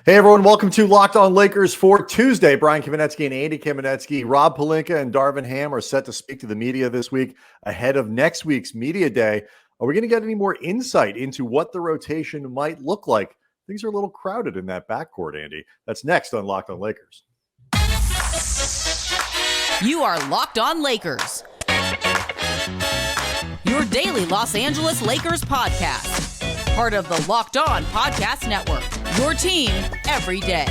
Hey, everyone. Welcome to Locked On Lakers for Tuesday. Brian Kamenetsky and Andy Kamenetsky, Rob Pelinka and Darvin Ham are set to speak to the media this week ahead of next week's media day. Are we going to get any more insight into what the rotation might look like? Things are a little crowded in that backcourt, Andy. That's next on Locked On Lakers. You are Locked On Lakers, your daily Los Angeles Lakers podcast. Part of the Locked On Podcast Network, your team every day.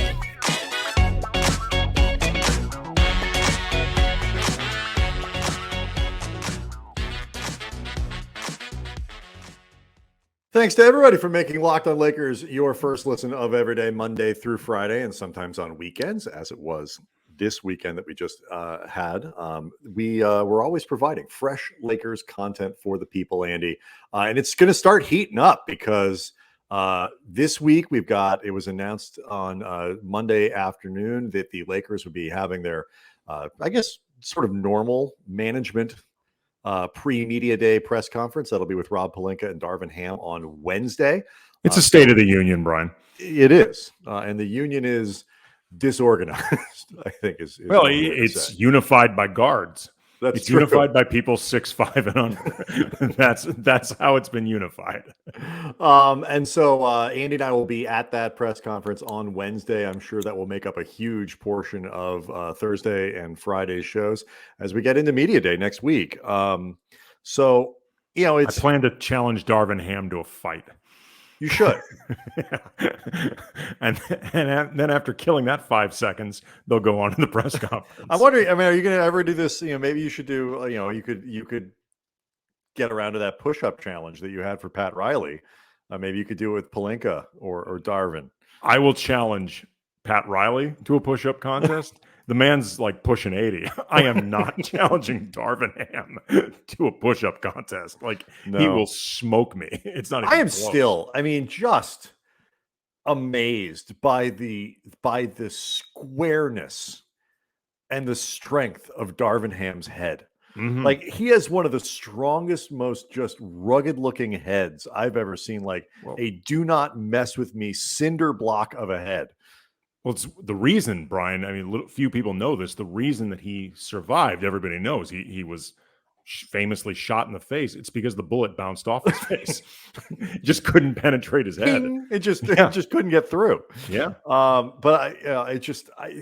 Thanks to everybody for making Locked On Lakers your first listen of every day, Monday through Friday, and sometimes on weekends, as it was this weekend that we just had. We're always providing fresh Lakers content for the people, Andy. And it's going to start heating up because this week it was announced on Monday afternoon that the Lakers would be having their, sort of normal management pre-media day press conference. That'll be with Rob Pelinka and Darvin Ham on Wednesday. It's a State of the Union, Brian. It is. And the union is disorganized, I think is well, it's unified by guards. It's true. Unified by people 6'5" and under. That's how it's been unified. And so Andy and I will be at that press conference on Wednesday. I'm sure that will make up a huge portion of Thursday and Friday shows as we get into media day next week. I plan to challenge Darvin Ham to a fight. You should. and then after killing that 5 seconds, they'll go on to the press conference. I'm wondering, are you going to ever do this? Maybe you should do, you could get around to that push-up challenge that you had for Pat Riley. Maybe you could do it with Pelinka or Darvin. I will challenge Pat Riley to a push-up contest. The man's like pushing 80. I am not challenging Darvin Ham to a push-up contest. He will smoke me. It's not even I am close. still, just amazed by the squareness and the strength of Darvin Ham's head. Mm-hmm. He has one of the strongest, most just rugged-looking heads I've ever seen. A do not mess with me cinder block of a head. Well, it's the reason, Brian, few people know this. The reason that he survived, everybody knows he was famously shot in the face. It's because the bullet bounced off his face. It just couldn't penetrate his head. It just couldn't get through. Yeah.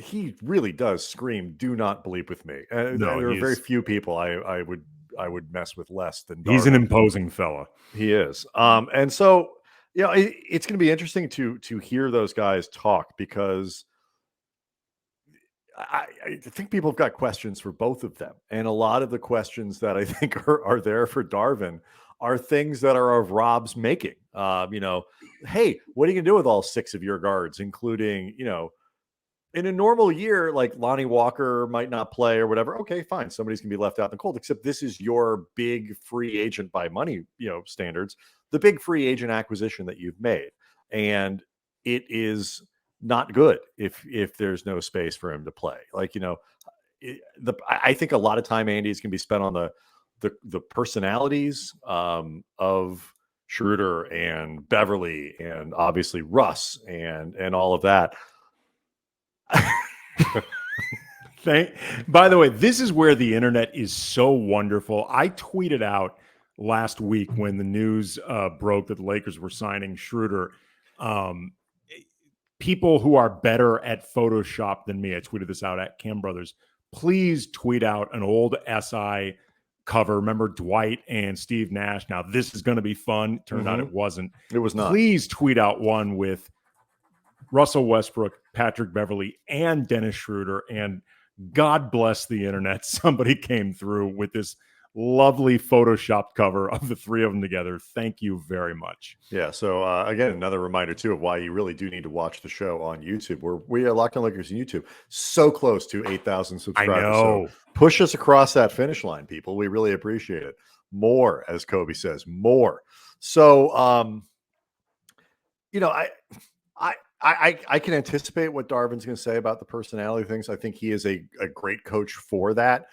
He really does scream, "Do not bleep with me." There are very few people I would mess with less than Darvin. He's an imposing fella. He is. And so, it's going to be interesting to hear those guys talk because I think people have got questions for both of them. And a lot of the questions that I think are there for Darvin are things that are of Rob's making. Hey, what are you going to do with all 6 of your guards, including, in a normal year, like Lonnie Walker might not play or whatever. Okay, fine. Somebody's going to be left out in the cold, except this is your big free agent by money, standards, the big free agent acquisition that you've made. And it is not good if there's no space for him to play. I think a lot of time, Andy, is going to be spent on the personalities of Schroeder and Beverly and obviously Russ and all of that. By the way, this is where the internet is so wonderful. I tweeted out last week when the news broke that the Lakers were signing Schroeder. People who are better at Photoshop than me, I tweeted this out at Cam Brothers. Please tweet out an old SI cover. Remember Dwight and Steve Nash? Now this is going to be fun. Turned out it wasn't. It was not. Please tweet out one with Russell Westbrook, Patrick Beverly, and Dennis Schroeder. And God bless the internet. Somebody came through with this lovely photoshopped cover of the 3 of them together. Thank you very much. Yeah. So again, another reminder too of why you really do need to watch the show on YouTube. We are Locked On Lakers on YouTube. So close to 8,000 subscribers. I know. So push us across that finish line, people. We really appreciate it. More, as Kobe says, more. So, I can anticipate what Darvin's going to say about the personality things. I think he is a great coach for that.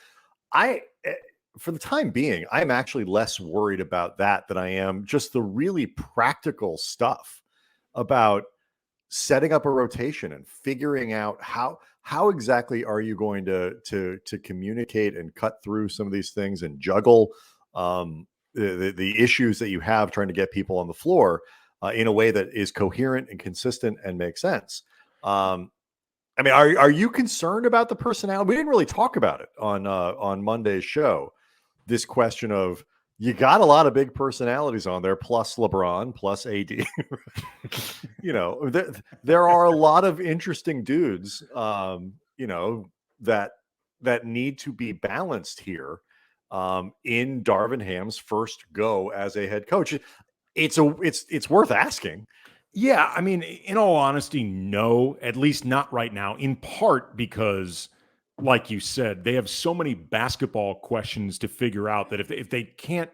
For the time being, I'm actually less worried about that than I am just the really practical stuff about setting up a rotation and figuring out how exactly are you going to communicate and cut through some of these things and juggle the issues that you have trying to get people on the floor in a way that is coherent and consistent and makes sense. I mean, are you concerned about the personnel? We didn't really talk about it on Monday's show. This question of, you got a lot of big personalities on there, plus LeBron, plus AD. You know, there are a lot of interesting dudes, you know, that need to be balanced here in Darvin Ham's first go as a head coach. It's worth asking. Yeah, I mean, in all honesty, no, at least not right now, in part because, like you said, they have so many basketball questions to figure out that if they can't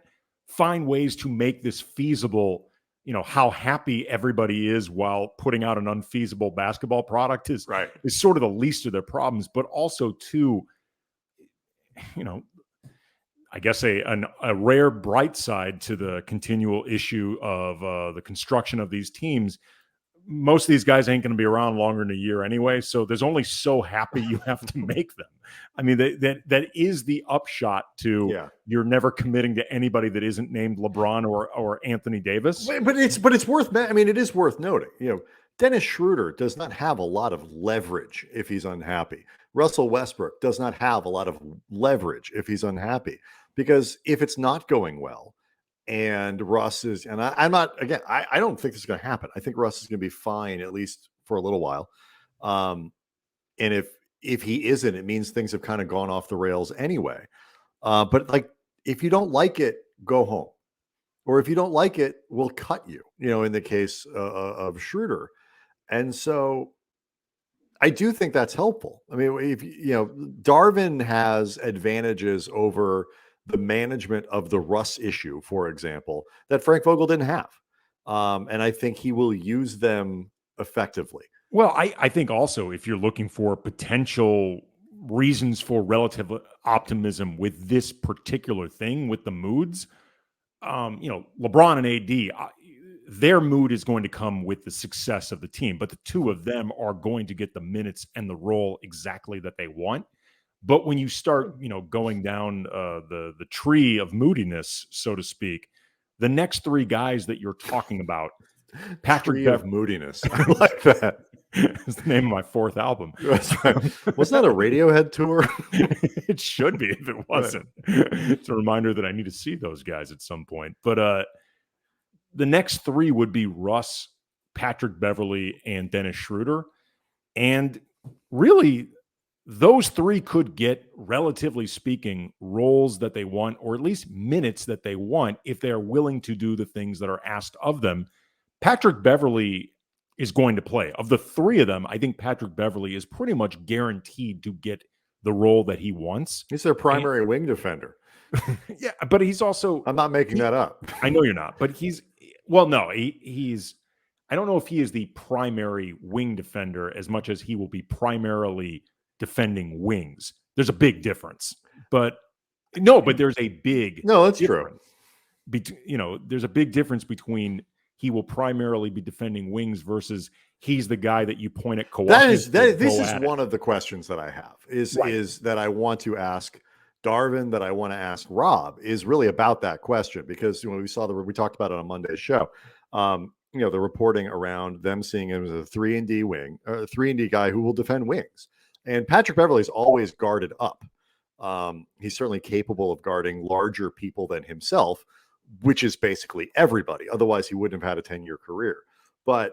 find ways to make this feasible, you know, how happy everybody is while putting out an unfeasible basketball product is sort of the least of their problems. But also, too, you know, I guess a rare bright side to the continual issue of the construction of these teams. Most of these guys ain't going to be around longer than a year anyway, so there's only so happy you have to make them. I mean, that is the upshot to you're never committing to anybody that isn't named LeBron or Anthony Davis. But it's worth. I mean, it is worth noting. You know, Dennis Schroeder does not have a lot of leverage if he's unhappy. Russell Westbrook does not have a lot of leverage if he's unhappy, because if it's not going well, and Russ is, and I'm not, again, I don't think this is going to happen. I think Russ is going to be fine, at least for a little while. And if he isn't, it means things have kind of gone off the rails anyway. But like, if you don't like it, go home. Or if you don't like it, we'll cut you, you know, in the case of Schroeder. And so I do think that's helpful. I mean, if you know, Darvin has advantages over the management of the Russ issue, for example, that Frank Vogel didn't have. And I think he will use them effectively. Well, I think also, if you're looking for potential reasons for relative optimism with this particular thing, with the moods, you know, LeBron and AD, their mood is going to come with the success of the team, but the two of them are going to get the minutes and the role exactly that they want. But when you start, you know, going down the tree of moodiness, so to speak, the next three guys that you're talking about, Patrick of moodiness, I like that. It's the name of my fourth album. That's right. Wasn't that a Radiohead tour? It should be if it wasn't. It's a reminder that I need to see those guys at some point. But the next three would be Russ, Patrick Beverley, and Dennis Schroeder. And really, those three could get, relatively speaking, roles that they want, or at least minutes that they want, if they are willing to do the things that are asked of them. Patrick Beverley is going to play. Of the three of them, I think Patrick Beverley is pretty much guaranteed to get the role that he wants. He's their primary wing defender. Yeah, but he's also... I'm not making that up. I know you're not, but he's... Well, no, he's... I don't know if he is the primary wing defender as much as he will be primarily defending wings. There's a big difference. But there's a big... No, that's true. You know, there's a big difference between he will primarily be defending wings versus he's the guy that you point at Kawhi. This is one of the questions that I have is that I want to ask Darvin, that I want to ask Rob, is really about that question, because when we talked about it on Monday's show, you know, the reporting around them seeing him as a 3-and-D wing, or a 3-and-D guy who will defend wings. And Patrick Beverley's always guarded up. He's certainly capable of guarding larger people than himself, which is basically everybody. Otherwise, he wouldn't have had a 10-year career. But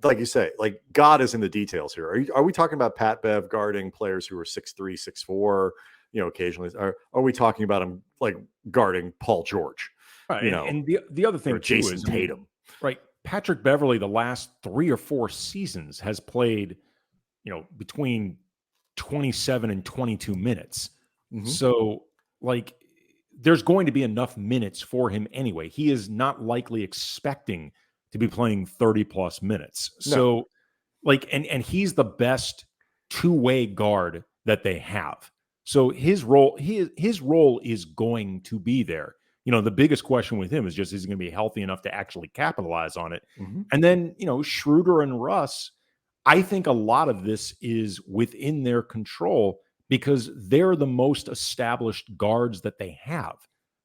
like you say, like, God is in the details here. Are we talking about Pat Bev guarding players who are 6'3", 6'4", you know, occasionally? Are we talking about him like guarding Paul George? Right. You know, and the other thing, Jason is, Tatum. Right. Patrick Beverley, the last 3 or 4 seasons, has played, you know, between 27 and 22 minutes. Mm-hmm. So, like, there's going to be enough minutes for him anyway. He is not likely expecting to be playing 30-plus minutes. No. So, like, and he's the best two-way guard that they have. So his role is going to be there. the biggest question with him is just, is he going to be healthy enough to actually capitalize on it? Mhm. And then, Schroeder and Russ, I think a lot of this is within their control because they're the most established guards that they have.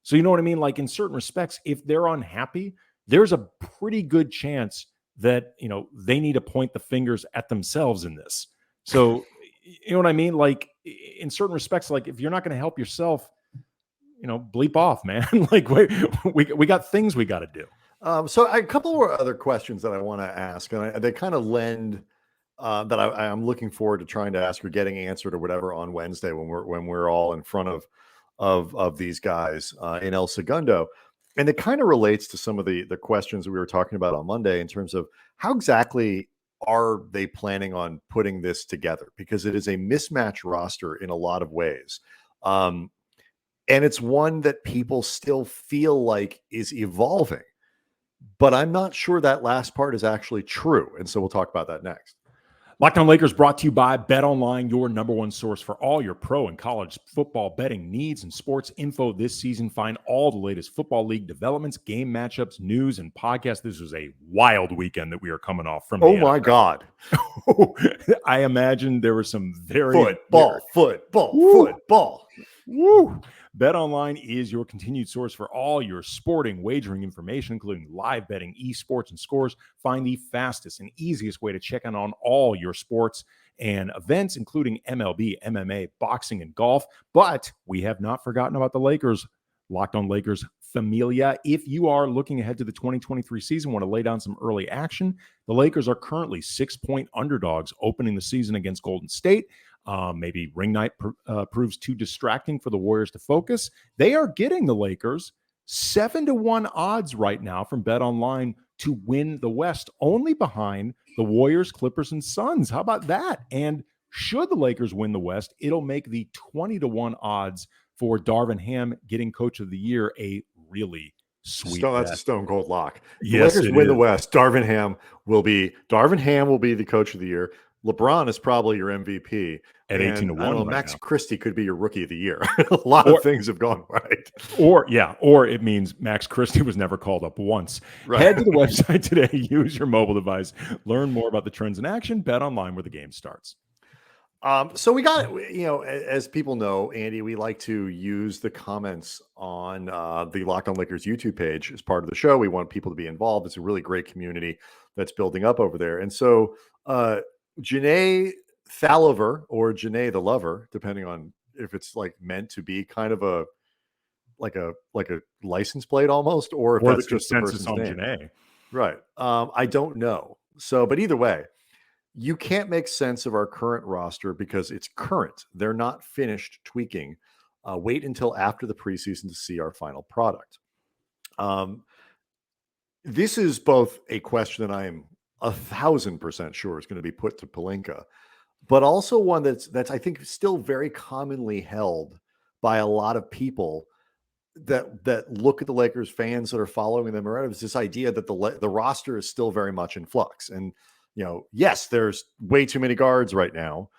So, you know what I mean? Like in certain respects, if they're unhappy, there's a pretty good chance that, they need to point the fingers at themselves in this. So, you know what I mean? Like in certain respects, like if you're not going to help yourself, bleep off, man. Like we got things we got to do. So a couple more other questions that I want to ask, and they kind of lend that I'm looking forward to trying to ask or getting answered or whatever on Wednesday when we're all in front of these guys in El Segundo, and it kind of relates to some of the questions that we were talking about on Monday in terms of how exactly are they planning on putting this together, because it is a mismatch roster in a lot of ways. And it's one that people still feel like is evolving, but I'm not sure that last part is actually true. And so we'll talk about that next. Locked On Lakers brought to you by BetOnline, your number one source for all your pro and college football betting needs and sports info this season. Find all the latest football league developments, game matchups, news, and podcasts. This was a wild weekend that we are coming off from. Oh my God. I imagine there were some football. Woo! BetOnline is your continued source for all your sporting wagering information, including live betting, esports, and scores. Find the fastest and easiest way to check in on all your sports and events, including MLB, MMA, boxing, and golf. But we have not forgotten about the Lakers. Locked On Lakers Familia. If you are looking ahead to the 2023 season, want to lay down some early action, the Lakers are currently 6-point underdogs opening the season against Golden State. Maybe ring night proves too distracting for the Warriors to focus. They are getting the Lakers 7-1 odds right now from BetOnline to win the West, only behind the Warriors, Clippers, and Suns. How about that? And should the Lakers win the West, it'll make the 20-1 odds for Darvin Ham getting Coach of the Year a really sweet bet. That's a stone cold lock. Yes, the Lakers win the West. Darvin Ham will be the Coach of the Year. LeBron is probably your MVP at 18-1. I don't know, right Max now. Christie could be your Rookie of the Year. A lot of things have gone right. Or it means Max Christie was never called up once. Right. Head to the website today. Use your mobile device. Learn more about the trends in action. Bet online where the game starts. So we got, as people know, Andy, we like to use the comments on the Locked On Lakers YouTube page as part of the show. We want people to be involved. It's a really great community that's building up over there. And so Janae Thalover or Janae the Lover, depending on if it's like meant to be kind of a license plate almost, or if that's just the person's on name. Janae. Right. I don't know. So, but either way, you can't make sense of our current roster because it's current. They're not finished tweaking. Wait until after the preseason to see our final product. This is both a question that I am 1,000% sure is going to be put to Pelinka, but also one that's I think still very commonly held by a lot of people that look at the Lakers, fans that are following them around. It's this idea that the roster is still very much in flux. And yes, there's way too many guards right now.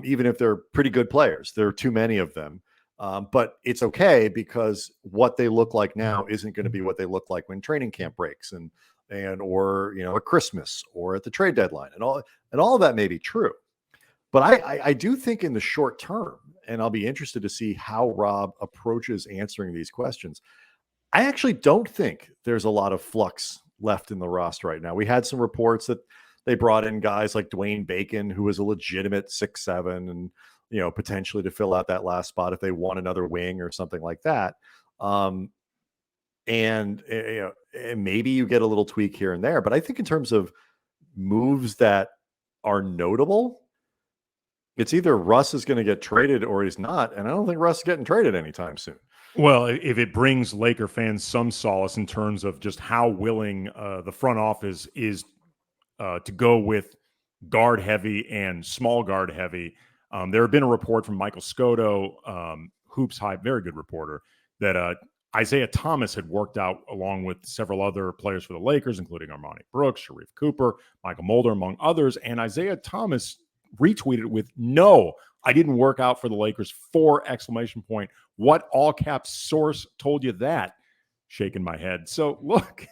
Even if they're pretty good players, there are too many of them. But it's okay because what they look like now isn't going to be what they look like when training camp breaks and or at Christmas or at the trade deadline, and all of that may be true. But I do think in the short term, and I'll be interested to see how Rob approaches answering these questions, I actually don't think there's a lot of flux left in the roster right now. We had some reports that they brought in guys like Dwayne Bacon, who was a legitimate 6'7", and potentially to fill out that last spot if they want another wing or something like that. And maybe you get a little tweak here and there, but I think in terms of moves that are notable, it's either Russ is going to get traded or he's not, and I don't think Russ is getting traded anytime soon. Well, if it brings Laker fans some solace in terms of just how willing the front office is to go with guard heavy and small guard heavy. There had been a report from Michael Scotto, Hoops Hype, very good reporter, that Isaiah Thomas had worked out along with several other players for the Lakers, including Armani Brooks, Sharif Cooper, Michael Mulder, among others. And Isaiah Thomas retweeted with, "No, I didn't work out for the Lakers, 4 exclamation point. What all caps source told you that?" shaking my head. So look,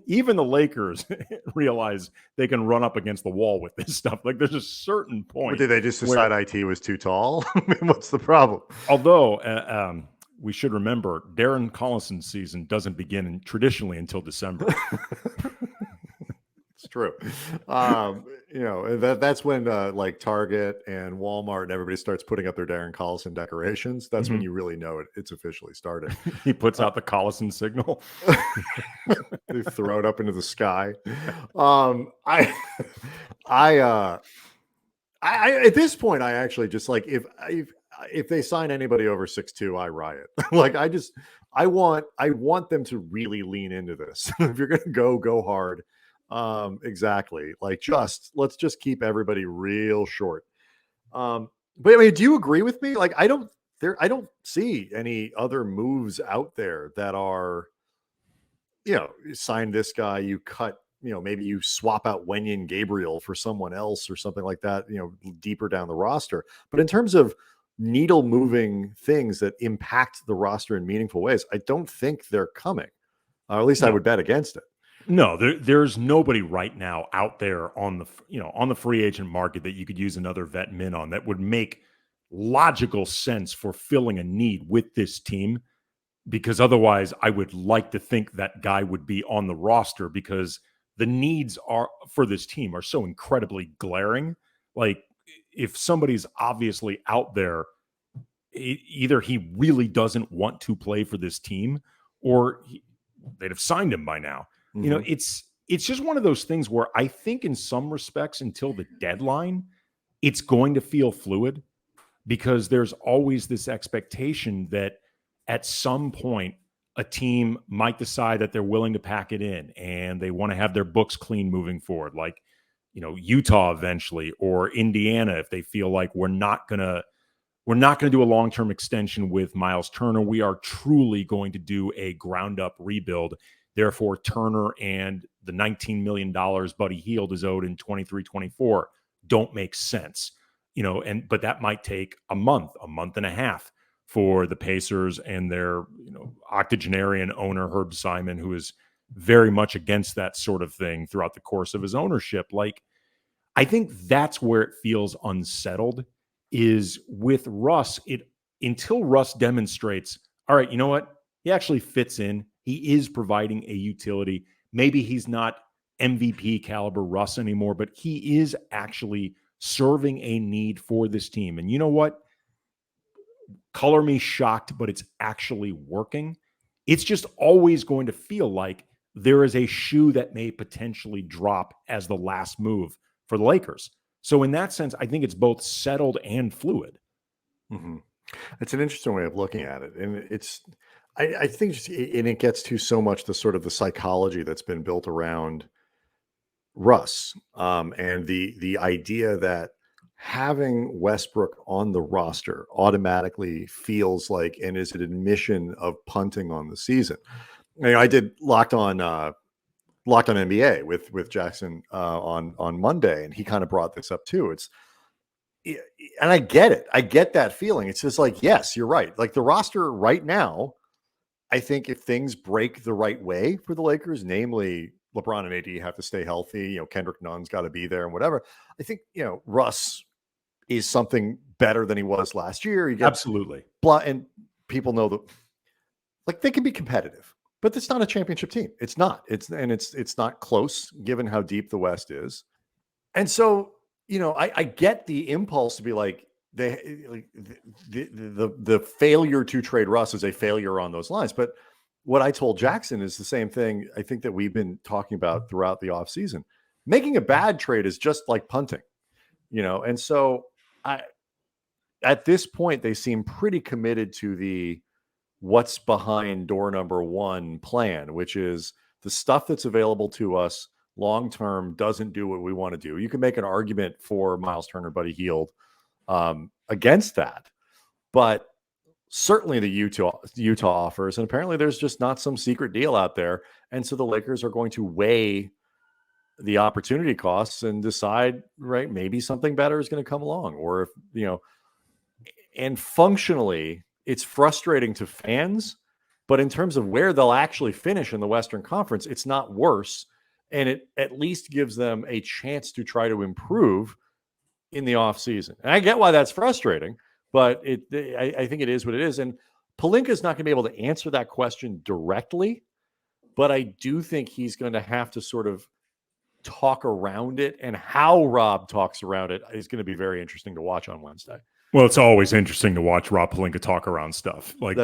even the Lakers realize they can run up against the wall with this stuff. Like there's a certain What, point did they just where, decide IT was too tall? I mean, what's the problem? although we should remember Darren Collison's season doesn't begin traditionally until December. It's true. That's when like Target and Walmart and everybody starts putting up their Darren Collison decorations. That's when you really know it's officially started. He puts out the Collison signal. They throw it up into the sky. I at this point, I actually just like if they sign anybody over 6'2", I riot. Like I want them to really lean into this. If you're gonna go hard. Exactly. Like let's just keep everybody real short. But I mean, do you agree with me? Like I don't see any other moves out there that are, you sign this guy, you cut, maybe you swap out Wenyen Gabriel for someone else or something like that, deeper down the roster. But in terms of needle moving things that impact the roster in meaningful ways, I don't think they're coming. Or at least I would bet against it. No, there's nobody right now out there on the free agent market that you could use another vet min on that would make logical sense for filling a need with this team. Because otherwise, I would like to think that guy would be on the roster because the needs for this team are so incredibly glaring. Like if somebody's obviously out there, either he really doesn't want to play for this team, or they'd have signed him by now. Mm-hmm. It's just one of those things where I think in some respects until the deadline, it's going to feel fluid because there's always this expectation that at some point a team might decide that they're willing to pack it in and they want to have their books clean moving forward. Like, Utah eventually, or Indiana, if they feel like we're not going to do a long-term extension with Miles Turner. We are truly going to do a ground-up rebuild. Therefore, Turner and the $19 million Buddy Hield is owed in 23-24 don't make sense. But that might take a month and a half for the Pacers and their octogenarian owner, Herb Simon, who is very much against that sort of thing throughout the course of his ownership. Like, I think that's where it feels unsettled is with Russ. Until Russ demonstrates, all right, you know what? He actually fits in. He is providing a utility. Maybe he's not MVP caliber Russ anymore, but he is actually serving a need for this team. And you know what? Color me shocked, but it's actually working. It's just always going to feel like there is a shoe that may potentially drop as the last move for the Lakers. So in that sense, I think it's both settled and fluid. Mm-hmm. It's an interesting way of looking at it. And I think it gets to so much the sort of the psychology that's been built around Russ, and the idea that having Westbrook on the roster automatically feels like and is an admission of punting on the season. I did Locked On NBA with Jackson on Monday, and he kind of brought this up too. And I get it. I get that feeling. It's just like, yes, you're right. Like the roster right now, I think if things break the right way for the Lakers, namely LeBron and AD have to stay healthy, Kendrick Nunn's got to be there and whatever. I think, Russ is something better than he was last year. Absolutely. And people know that like they can be competitive, but it's not a championship team. It's not. It's not close given how deep the West is. And so, I get the impulse to be like, the failure to trade Russ is a failure on those lines. But what I told Jackson is the same thing I think that we've been talking about throughout the offseason. Making a bad trade is just like punting, and so at this point, they seem pretty committed to the what's behind door number one plan, which is the stuff that's available to us long-term doesn't do what we want to do. You can make an argument for Miles Turner, Buddy Hield, against that, but certainly the Utah offers, and apparently there's just not some secret deal out there, and so the Lakers are going to weigh the opportunity costs and decide, right, maybe something better is going to come along, or if and functionally it's frustrating to fans But in terms of where they'll actually finish in the Western Conference, it's not worse. And it at least gives them a chance to try to improve in the offseason. And I get why that's frustrating, but I think it is what it is. And Pelinka is not going to be able to answer that question directly, but I do think he's going to have to sort of talk around it, and how Rob talks around it is going to be very interesting to watch on Wednesday. Well, it's always interesting to watch Rob Pelinka talk around stuff. Like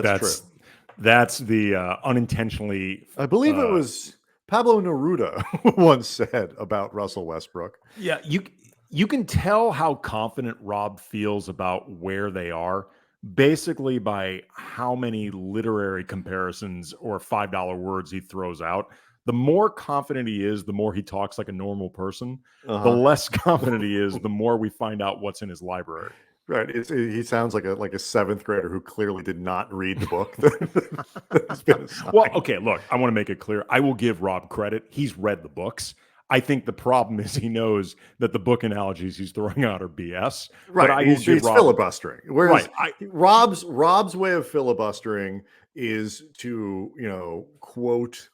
that's the unintentionally. I believe it was Pablo Neruda once said about Russell Westbrook. Yeah, you can tell how confident Rob feels about where they are basically by how many literary comparisons or $5 words he throws out. The more confident he is, the more he talks like a normal person. The less confident he is, the more we find out what's in his library. Right. He sounds like a seventh grader who clearly did not read the book. Well, okay, look, I want to make it clear. I will give Rob credit. He's read the books. I think the problem is he knows that the book analogies he's throwing out are BS. Right. But He's filibustering. Whereas Rob's way of filibustering is to, quote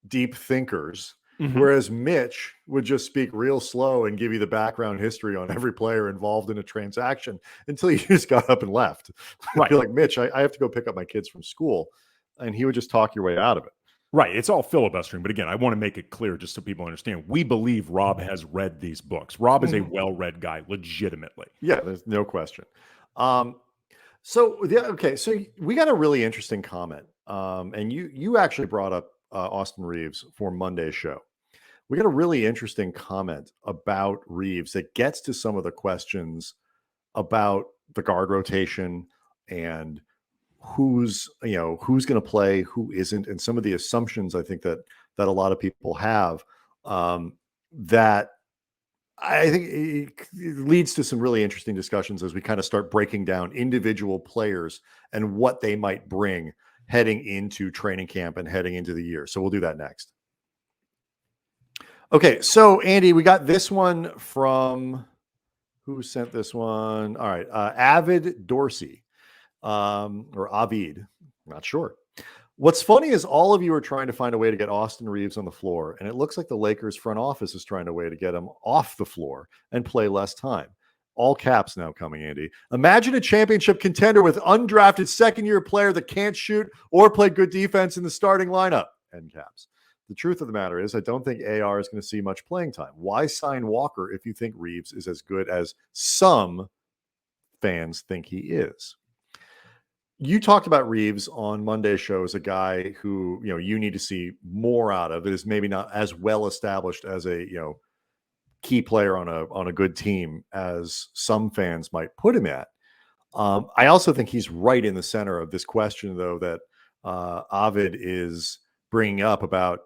deep thinkers. Mm-hmm. Whereas Mitch would just speak real slow and give you the background history on every player involved in a transaction until you just got up and left. Right. You're like, Mitch, I have to go pick up my kids from school. And he would just talk your way out of it. Right. It's all filibustering. But again, I want to make it clear just so people understand. We believe Rob has read these books. Rob is a well-read guy, legitimately. Yeah, there's no question. So we got a really interesting comment. And you actually brought up Austin Reeves for Monday's show. We got a really interesting comment about Reeves that gets to some of the questions about the guard rotation and who's going to play, who isn't, and some of the assumptions I think that a lot of people have that I think it leads to some really interesting discussions as we kind of start breaking down individual players and what they might bring heading into training camp and heading into the year. So we'll do that next. Okay, so Andy, we got this one from who sent this one? All right, Avid Dorsey. Or Avid, not sure. What's funny is all of you are trying to find a way to get Austin Reeves on the floor, and it looks like the Lakers front office is trying a way to get him off the floor and play less time. All caps now coming, Andy. Imagine a championship contender with undrafted second-year player that can't shoot or play good defense in the starting lineup. End caps. The truth of the matter is I don't think AR is going to see much playing time. Why sign Walker if you think Reeves is as good as some fans think he is? You talked about Reeves on Monday's show as a guy who, you need to see more out of. It is maybe not as well established as a, key player on a good team as some fans might put him at. I also think he's right in the center of this question, though, that Ovid is bringing up about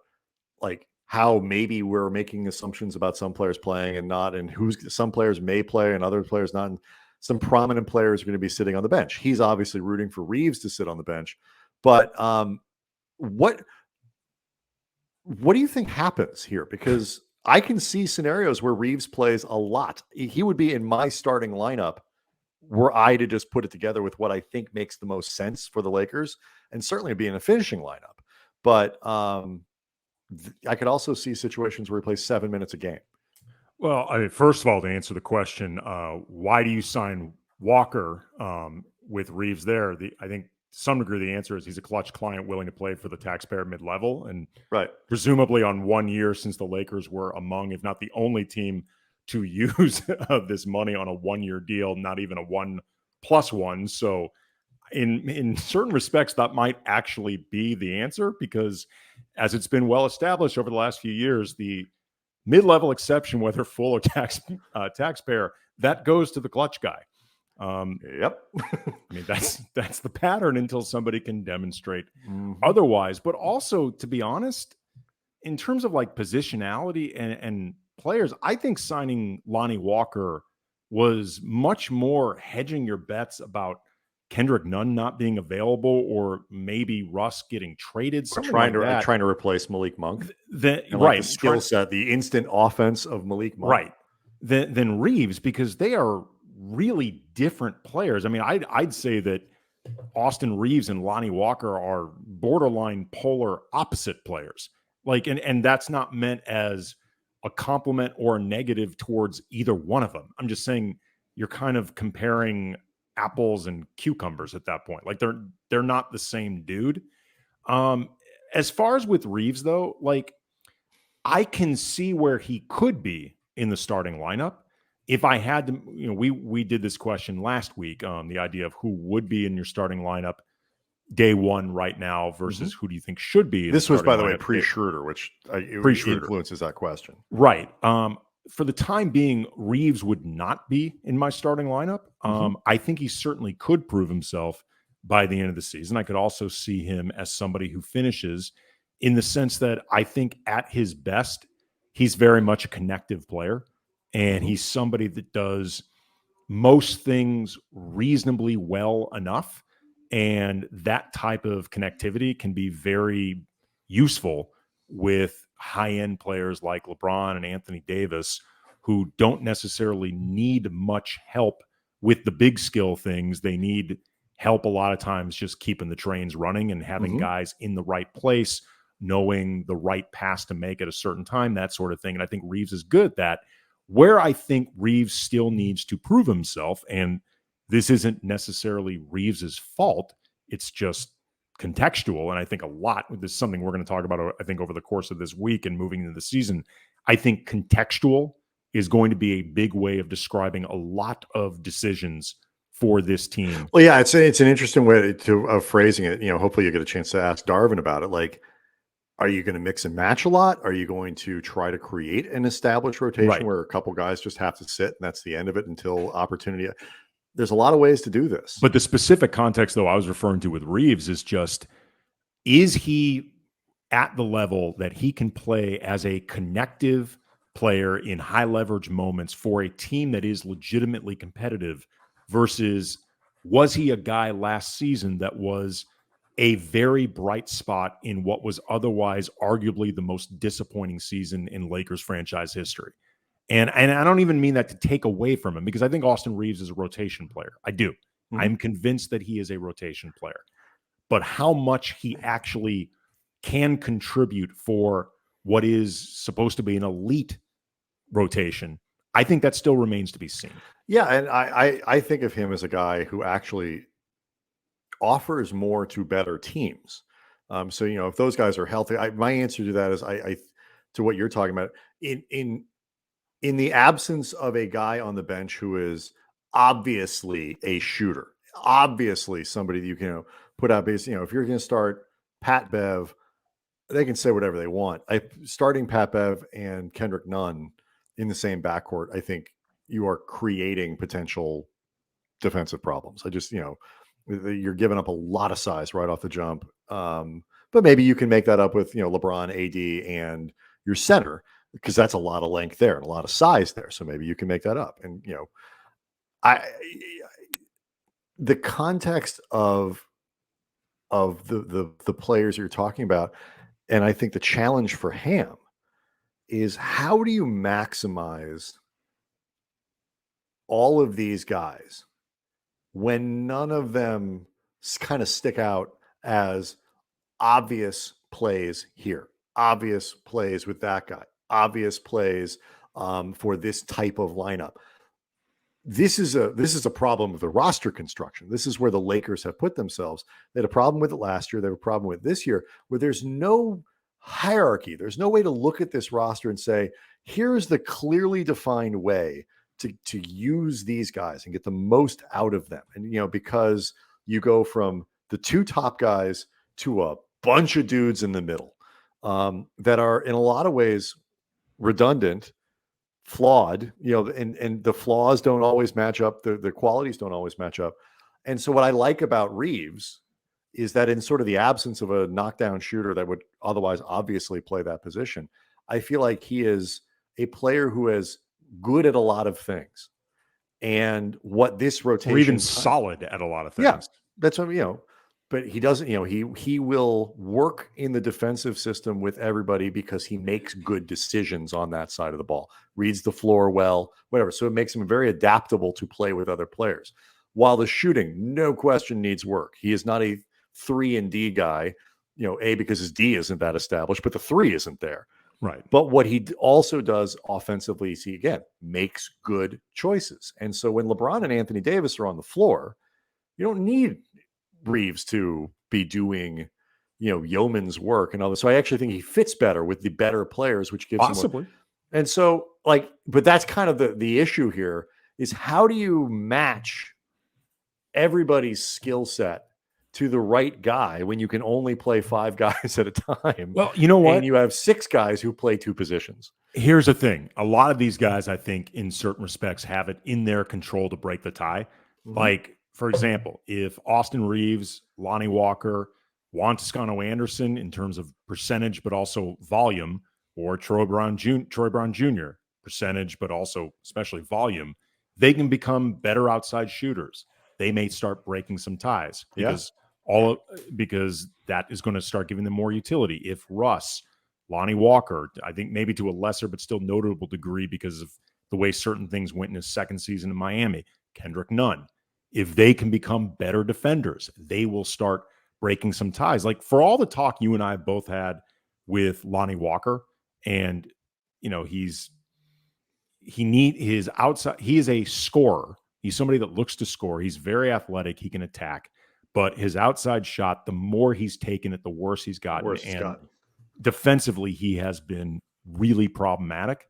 like how maybe we're making assumptions about some players playing and not, and some players may play and other players not. And some prominent players are going to be sitting on the bench. He's obviously rooting for Reeves to sit on the bench, but what do you think happens here? Because I can see scenarios where Reeves plays a lot. He would be in my starting lineup were I to just put it together with what I think makes the most sense for the Lakers, and certainly be in a finishing lineup. But I could also see situations where he plays 7 minutes a game. Well, I mean, first of all, to answer the question, why do you sign Walker with Reeves there? I think to some degree the answer is he's a clutch client willing to play for the taxpayer mid-level. And presumably on 1 year, since the Lakers were among, if not the only team to use this money on a 1 year deal, not even a 1+1. So in certain respects, that might actually be the answer, because as it's been well established over the last few years, the mid-level exception, whether full or taxpayer, that goes to the clutch guy. Yep. I mean, that's the pattern until somebody can demonstrate otherwise. But also, to be honest, in terms of like positionality and players, I think signing Lonnie Walker was much more hedging your bets about Kendrick Nunn not being available, or maybe Russ getting traded. Trying to replace Malik Monk. The skill set, the instant offense of Malik Monk. Right. Than Reeves, because they are really different players. I mean, I'd say that Austin Reeves and Lonnie Walker are borderline polar opposite players. Like, and that's not meant as a compliment or a negative towards either one of them. I'm just saying you're kind of comparing apples and cucumbers at that point. Like they're not the same dude. As far as with Reeves though, like I can see where he could be in the starting lineup. If I had to, we did this question last week, the idea of who would be in your starting lineup day one right now versus who do you think should be in This the was, by the way, lineup pre-Schroeder, which pre-Schroeder influences that question. Right. For the time being, Reeves would not be in my starting lineup. I think he certainly could prove himself by the end of the season. I could also see him as somebody who finishes in the sense that I think at his best, he's very much a connective player. And he's somebody that does most things reasonably well enough. And that type of connectivity can be very useful with high-end players like LeBron and Anthony Davis, who don't necessarily need much help with the big skill things. They need help a lot of times just keeping the trains running and having guys in the right place, knowing the right pass to make at a certain time, that sort of thing. And I think Reeves is good at that. Where I think Reeves still needs to prove himself, and this isn't necessarily Reeves's fault, it's just contextual. And I think this is something we're going to talk about, I think, over the course of this week and moving into the season. I think contextual is going to be a big way of describing a lot of decisions for this team. Well, yeah, it's an interesting way of phrasing it. Hopefully you get a chance to ask Darvin about it. Like, are you going to mix and match a lot? Are you going to try to create an established rotation where a couple guys just have to sit and that's the end of it until opportunity? There's a lot of ways to do this. But the specific context, though, I was referring to with Reeves is just, is he at the level that he can play as a connective player in high leverage moments for a team that is legitimately competitive versus was he a guy last season that was a very bright spot in what was otherwise arguably the most disappointing season in Lakers franchise history? And I don't even mean that to take away from him, because I think Austin Reeves is a rotation player. I do. I'm convinced that he is a rotation player. But how much he actually can contribute for what is supposed to be an elite rotation, I think that still remains to be seen. Yeah, and I think of him as a guy who actually offers more to better teams. So if those guys are healthy, my answer to that is I to what you're talking about. In the absence of a guy on the bench who is obviously a shooter, obviously somebody that you can put out base. If you're going to start Pat Bev, they can say whatever they want. Starting Pat Bev and Kendrick Nunn in the same backcourt, I think you are creating potential defensive problems. You're giving up a lot of size right off the jump. But maybe you can make that up with, LeBron, AD, and your center, because that's a lot of length there and a lot of size there. So maybe you can make that up. And, the context of the players you're talking about, and I think the challenge for Ham is, how do you maximize all of these guys when none of them kind of stick out as obvious plays here, obvious plays with that guy, obvious plays for this type of lineup? This is a problem with the roster construction. This is where the Lakers have put themselves. They had a problem with it last year. They have a problem with it this year, where there's no hierarchy. There's no way to look at this roster and say, here's the clearly defined way to use these guys and get the most out of them. And, because you go from the two top guys to a bunch of dudes in the middle that are in a lot of ways redundant, flawed, and the flaws don't always match up. The qualities don't always match up. And so what I like about Reeves is that in sort of the absence of a knockdown shooter that would otherwise obviously play that position, I feel like he is a player who is good at a lot of things. And what this rotation, or even solid at a lot of things. Yeah, that's what, but he doesn't, he will work in the defensive system with everybody because he makes good decisions on that side of the ball, reads the floor well, whatever. So it makes him very adaptable to play with other players. while the shooting, no question, needs work. He is not a 3-and-D guy, because his D isn't that established, but the 3 isn't there. Right. But what he also does offensively is he, again, makes good choices. And so when LeBron and Anthony Davis are on the floor, you don't need Reeves to be doing, yeoman's work and all this. So I actually think he fits better with the better players, which gives Possibly. him and so, but that's kind of the issue here is how do you match everybody's skill set to the right guy when you can only play 5 guys at a time? Well, you know what? And you have 6 guys who play 2 positions. Here's the thing. A lot of these guys, I think, in certain respects, have it in their control to break the tie. Mhm. Like, for example, if Austin Reeves, Lonnie Walker, Juan Toscano-Anderson in terms of percentage, but also volume, or Troy Brown Jr. percentage, but also especially volume, they can become better outside shooters. They may start breaking some ties because that is going to start giving them more utility. If Russ, Lonnie Walker, I think maybe to a lesser but still notable degree because of the way certain things went in his second season in Miami, Kendrick Nunn, if they can become better defenders, they will start breaking some ties. Like, for all the talk you and I have both had with Lonnie Walker, and he is a scorer. He's somebody that looks to score. He's very athletic. He can attack, but his outside shot, the more he's taken it, the worse he's gotten. Defensively, he has been really problematic.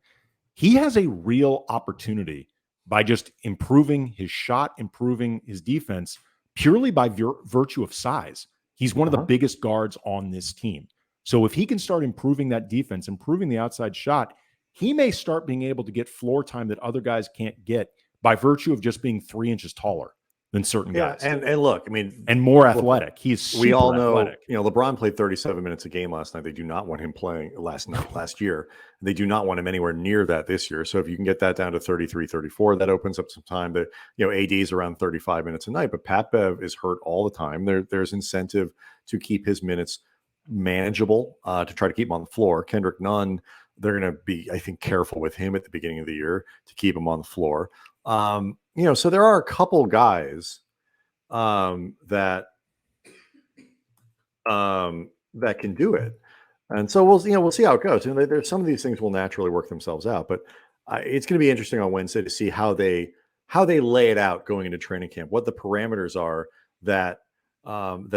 He has a real opportunity by just improving his shot, improving his defense, purely by virtue of size. He's one of the biggest guards on this team. So if he can start improving that defense, improving the outside shot, he may start being able to get floor time that other guys can't get by virtue of just being 3 inches taller than certain guys. And look, and more athletic. He's super we all know, athletic. LeBron played 37 minutes a game last night. They do not want him playing last year. They do not want him anywhere near that this year. So if you can get that down to 33, 34, that opens up some time. That AD is around 35 minutes a night, but Pat Bev is hurt all the time. There's incentive to keep his minutes manageable, to try to keep him on the floor. Kendrick Nunn, they're going to be, I think, careful with him at the beginning of the year to keep him on the floor. So there are a couple guys that can do it, and so we'll see how it goes. There's some of these things will naturally work themselves out, but it's going to be interesting on Wednesday to see how they lay it out going into training camp, what the parameters are that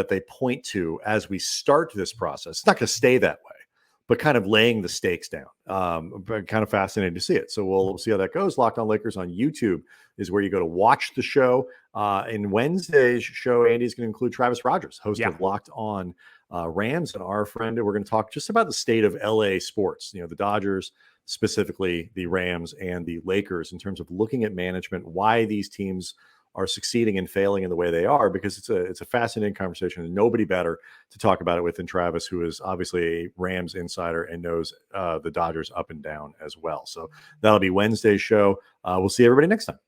they point to as we start this process. It's not going to stay that way, but kind of laying the stakes down. But kind of fascinating to see it. So we'll see how that goes. Locked On Lakers on YouTube is where you go to watch the show. In Wednesday's show, Andy's going to include Travis Rogers, host of Locked On Rams, and our friend. And we're going to talk just about the state of LA sports, the Dodgers, specifically the Rams and the Lakers, in terms of looking at management, why these teams are succeeding and failing in the way they are, because it's a fascinating conversation, and nobody better to talk about it with than Travis, who is obviously a Rams insider and knows the Dodgers up and down as well. So that'll be Wednesday's show. We'll see everybody next time.